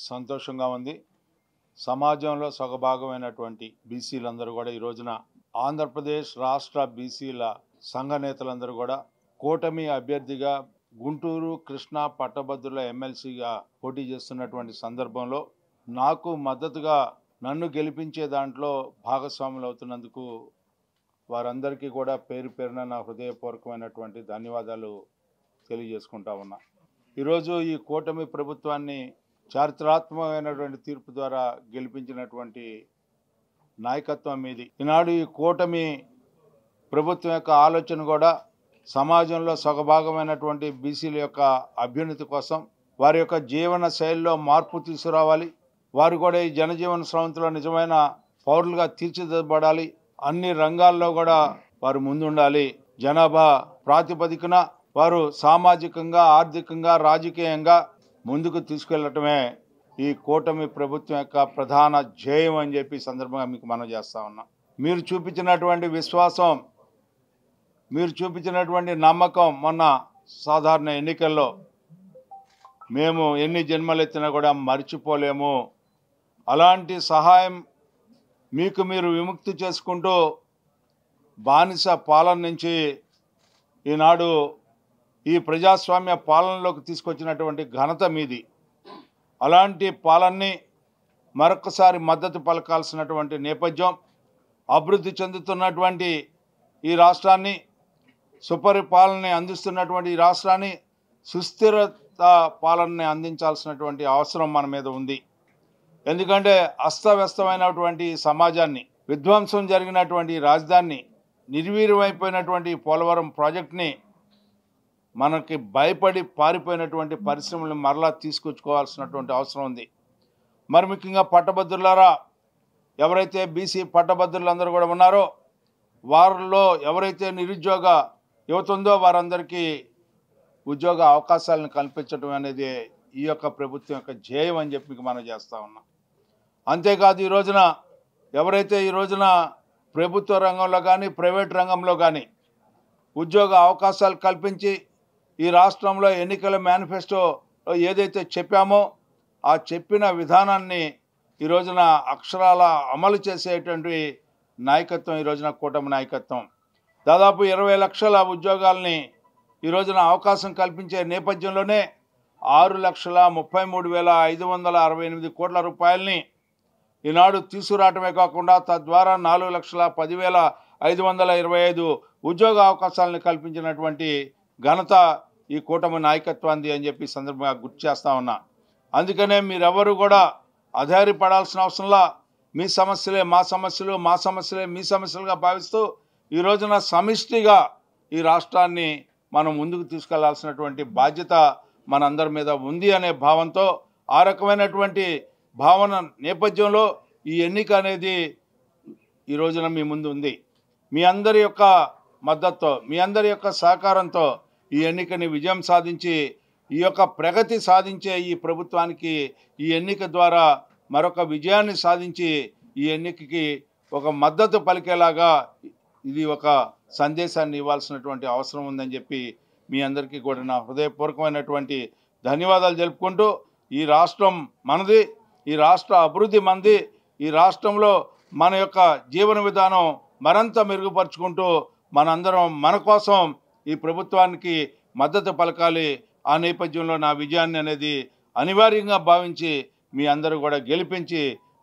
సంతోషంగా ఉంది. సమాజంలో సగభాగమైనటువంటి బీసీలందరూ కూడా ఈ రోజున ఆంధ్రప్రదేశ్ రాష్ట్ర బీసీల సంఘ నేతలందరూ కూడా కూటమి అభ్యర్థిగా గుంటూరు కృష్ణా పట్టభద్రుల ఎమ్మెల్సీగా పోటీ చేస్తున్నటువంటి సందర్భంలో నాకు మద్దతుగా నన్ను గెలిపించే దాంట్లో భాగస్వాములు అవుతున్నందుకు వారందరికీ కూడా పేరు పేరున నా హృదయపూర్వకమైనటువంటి ధన్యవాదాలు తెలియజేసుకుంటా ఉన్నా. ఈరోజు ఈ కూటమి ప్రభుత్వాన్ని చారిత్రాత్మకమైనటువంటి తీర్పు ద్వారా గెలిపించినటువంటి నాయకత్వం మీది. ఈనాడు ఈ కూటమి ప్రభుత్వం యొక్క ఆలోచన కూడా సమాజంలో సగభాగమైనటువంటి బీసీల యొక్క అభ్యున్నతి కోసం, వారి యొక్క జీవన శైలిలో మార్పు తీసుకురావాలి, వారు కూడా ఈ జనజీవన స్రవంతిలో నిజమైన పౌరులుగా తీర్చిదిద్దబడాలి, అన్ని రంగాల్లో కూడా వారు ముందుండాలి, జనాభా ప్రాతిపదికన వారు సామాజికంగా ఆర్థికంగా రాజకీయంగా ముందుకు తీసుకెళ్లటమే ఈ కూటమి ప్రభుత్వం యొక్క ప్రధాన ధ్యేయం అని చెప్పి సందర్భంగా మీకు మనం చేస్తా ఉన్నాం. మీరు చూపించినటువంటి విశ్వాసం, మీరు చూపించినటువంటి నమ్మకం మొన్న సాధారణ ఎన్నికల్లో మేము ఎన్ని జన్మలెత్తినా కూడా మర్చిపోలేము. అలాంటి సహాయం మీకు మీరు విముక్తి చేసుకుంటూ బానిస పాలన నుంచి ఈనాడు ఈ ప్రజాస్వామ్య పాలనలోకి తీసుకొచ్చినటువంటి ఘనత మీది. అలాంటి పాలనని మరొకసారి మద్దతు పలకాల్సినటువంటి నేపథ్యం, అభివృద్ధి చెందుతున్నటువంటి ఈ రాష్ట్రాన్ని, సుపరిపాలనని అందిస్తున్నటువంటి ఈ రాష్ట్రాన్ని సుస్థిరత పాలనని అందించాల్సినటువంటి అవసరం మన మీద ఉంది. ఎందుకంటే అస్తవ్యస్తమైనటువంటి సమాజాన్ని, విధ్వంసం జరిగినటువంటి రాజధానిని, నిర్వీర్యమైపోయినటువంటి పోలవరం ప్రాజెక్ట్ని, మనకి భయపడి పారిపోయినటువంటి పరిశ్రమలను మరలా తీసుకొచ్చుకోవాల్సినటువంటి అవసరం ఉంది. మరి ముఖ్యంగా పట్టభద్రులారా, ఎవరైతే బీసీ పట్టభద్రులందరూ కూడా ఉన్నారో వారిలో ఎవరైతే నిరుద్యోగ యువత ఉందో వారందరికీ ఉద్యోగ అవకాశాలను కల్పించడం అనేది ఈ యొక్క ప్రభుత్వం యొక్క ధ్యేయం అని చెప్పి మీకు మనం చేస్తూ ఉన్నాం. అంతేకాదు ఈ రోజున ఎవరైతే ఈ రోజున ప్రభుత్వ రంగంలో కానీ ప్రైవేట్ రంగంలో కానీ ఉద్యోగ అవకాశాలు కల్పించి ఈ రాష్ట్రంలో ఎన్నికల మేనిఫెస్టో ఏదైతే చెప్పామో ఆ చెప్పిన విధానాన్ని ఈ రోజున అక్షరాల అమలు చేసేటువంటి నాయకత్వం ఈ రోజున కూటమి నాయకత్వం. దాదాపు 20 లక్షల ఉద్యోగాల్ని ఈ రోజున అవకాశం కల్పించే నేపథ్యంలోనే 6,33,568 కోట్ల రూపాయలని ఈనాడు తీసుకురావటమే కాకుండా తద్వారా 4,10,525 ఉద్యోగ అవకాశాలను కల్పించినటువంటి ఘనత ఈ కూటమి నాయకత్వాన్ని అని చెప్పి సందర్భంగా గుర్తు చేస్తా ఉన్నా. అందుకనే మీరెవరు కూడా అధైర్యపడాల్సిన అవసరంలా మీ సమస్యలే మా సమస్యలు, మా సమస్యలే మీ సమస్యలుగా భావిస్తూ ఈ రోజున సమిష్టిగా ఈ రాష్ట్రాన్ని మనం ముందుకు తీసుకెళ్లాల్సినటువంటి బాధ్యత మనందరి మీద ఉంది అనే భావంతో, ఆ రకమైనటువంటి భావన నేపథ్యంలో ఈ ఎన్నిక అనేది ఈ రోజున మీ ముందు ఉంది. మీ అందరి యొక్క మద్దతుతో, మీ అందరి యొక్క సహకారంతో ఈ ఎన్నికని విజయం సాధించి ఈ యొక్క ప్రగతి సాధించే ఈ ప్రభుత్వానికి ఈ ఎన్నిక ద్వారా మరొక విజయాన్ని సాధించి ఈ ఎన్నికకి ఒక మద్దతు పలికేలాగా ఇది ఒక సందేశాన్ని ఇవ్వాల్సినటువంటి అవసరం ఉందని చెప్పి మీ అందరికీ కూడా నా హృదయపూర్వకమైనటువంటి ధన్యవాదాలు తెలుపుకుంటూ, ఈ రాష్ట్రం మనది, ఈ రాష్ట్ర అభివృద్ధి మనది, ఈ రాష్ట్రంలో మన యొక్క జీవన విధానం మరింత మెరుగుపరుచుకుంటూ మనందరం మన కోసం ఈ ప్రభుత్వానికి మద్దతు పలకాలి. ఆ నేపథ్యంలో నా విజయాన్ని అనేది అనివార్యంగా భావించి మీ అందరూ కూడా గెలిపించి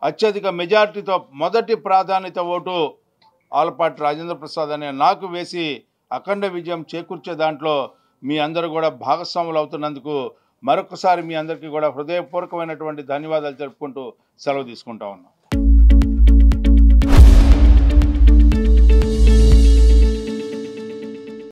అత్యధిక మెజార్టీతో మొదటి ప్రాధాన్యత ఓటు ఆలపాటి రాజేంద్ర ప్రసాద్ అనే నాకు వేసి అఖండ విజయం చేకూర్చే దాంట్లో మీ అందరూ కూడా భాగస్వాములు అవుతున్నందుకు మరొకసారి మీ అందరికీ కూడా హృదయపూర్వకమైనటువంటి ధన్యవాదాలు తెలుపుకుంటూ సెలవు తీసుకుంటా ఉన్నాం.